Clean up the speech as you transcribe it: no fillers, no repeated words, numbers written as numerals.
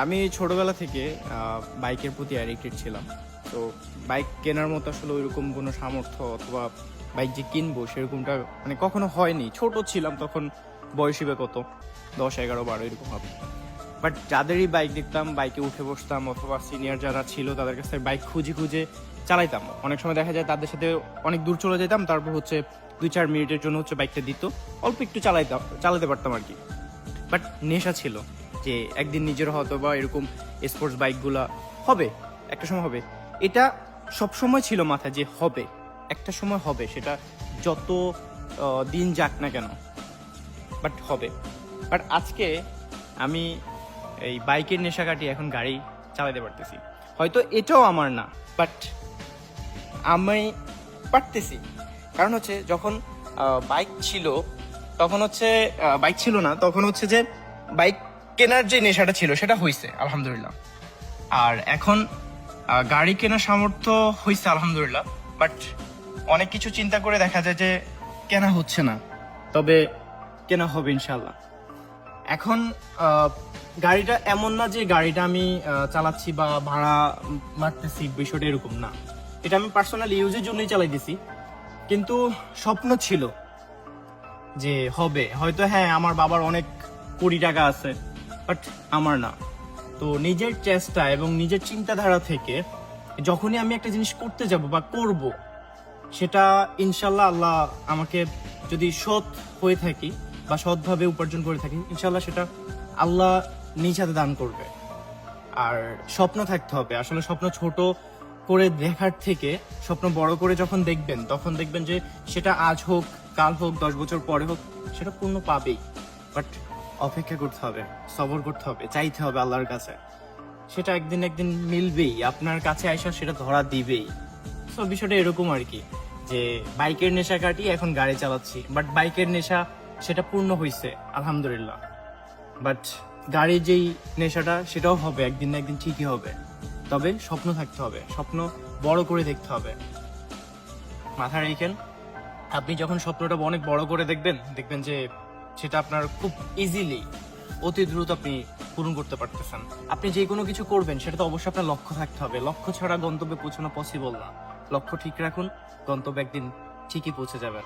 আমি ছোটবেলা থেকে বাইকের প্রতি অ্যাডিক্টেড ছিলাম। তো বাইক কেনার মতো আসলে ওইরকম কোনো সামর্থ্য অথবা বাইক যে কিনবো সেরকমটা মানে কখনো হয়নি। ছোট ছিলাম তখন, বয়স হবে কত, 10, 11, 12 এরকম হবে। বাট যাদেরই বাইক দেখতাম বাইকে উঠে বসতাম, অথবা সিনিয়র যারা ছিল তাদের কাছে বাইক খুঁজে খুঁজে চালাইতাম। অনেক সময় দেখা যায় তাদের সাথে অনেক দূর চলে যেতাম, তারপর 2-4 মিনিটের জন্য বাইকটা দিত, অল্প একটু চালাতে পারতাম আর কি। বাট নেশা ছিল যে একদিন নিজের হয়তো বা এরকম স্পোর্টস বাইকগুলা হবে, একটা সময় হবে। এটা সব সময় ছিল মাথায় যে হবে, একটা সময় হবে, সেটা যত দিন যাক না কেন, বাট হবে। বাট আজকে আমি এই বাইকের নেশা কাটিয়ে এখন গাড়ি চালাতে পারতেছি। হয়তো এটাও আমার না, বাট আমি পারতেছি। কারণ যখন বাইক ছিল তখন বাইক ছিল না, তখন যে বাইক কেনার যে নেশাটা ছিল সেটা হয়েছে আলহামদুলিল্লাহ। আর এখন গাড়ি কেনার সামর্থ্য হয়েছে আলহামদুলিল্লাহ, বাট অনেক কিছু চিন্তা করে দেখা যায় যে কেনা হচ্ছে না, তবে কেনা হবে ইনশাল্লাহ। এখন গাড়িটা এমন না যে গাড়িটা আমি চালাচ্ছি বা ভাড়া মারতেছি, বিষয়টা এরকম না। এটা আমি পার্সোনাল ইউজের জন্যই চালাইতেছি। কিন্তু স্বপ্ন ছিল যে হবে হয়তো, হ্যাঁ আমার বাবার অনেক কোটি টাকা আছে, বাট আমার না। তো নিজের চেষ্টা এবং নিজের চিন্তাধারা থেকে যখনই আমি একটা জিনিস করতে যাব বা করব, সেটা ইনশাল্লাহ আল্লাহ আমাকে, যদি সৎ হয়ে থাকি বা সৎভাবে উপার্জন করে থাকি, ইনশাল্লাহ সেটা আল্লাহ নিজ হাতে দান করবে। আর স্বপ্ন থাকতে হবে। আসলে স্বপ্ন ছোট করে দেখার থেকে স্বপ্ন বড় করে যখন দেখবেন, তখন দেখবেন যে সেটা আজ হোক, কাল হোক, 10 বছর পরে হোক, সেটা পূর্ণ পাবেই। বাট অপেক্ষা করতে হবে, সবর করতে হবে, চাইতে হবে আল্লাহর কাছে। সেটা একদিন একদিন মিলবেই, আপনার কাছে আইসা সেটা ধরা দিবেই। সো বিষয়টা এরকম আর কি, যে বাইকের নেশা কাটিয়ে এখন গাড়ি চালাচ্ছি। বাট বাইকের নেশা সেটা পূর্ণ হয়েছে আলহামদুলিল্লাহ। বাট গাড়ির যেই নেশাটা সেটাও হবে একদিন না একদিন, ঠিকই হবে। তবে স্বপ্ন থাকতে হবে, স্বপ্ন বড় করে দেখতে হবে। মাথায় রেখেন, আপনি যখন স্বপ্নটা অনেক বড় করে দেখবেন যে সেটা আপনার খুব ইজিলি, অতি দ্রুত আপনি পূরণ করতে পারতেছেন। আপনি যে কোনো কিছু করবেন সেটা তো অবশ্যই আপনার লক্ষ্য থাকতে হবে। লক্ষ্য ছাড়া গন্তব্যে পৌঁছানো পসিবল না। লক্ষ্য ঠিক রাখুন, গন্তব্যে একদিন ঠিকই পৌঁছে যাবেন।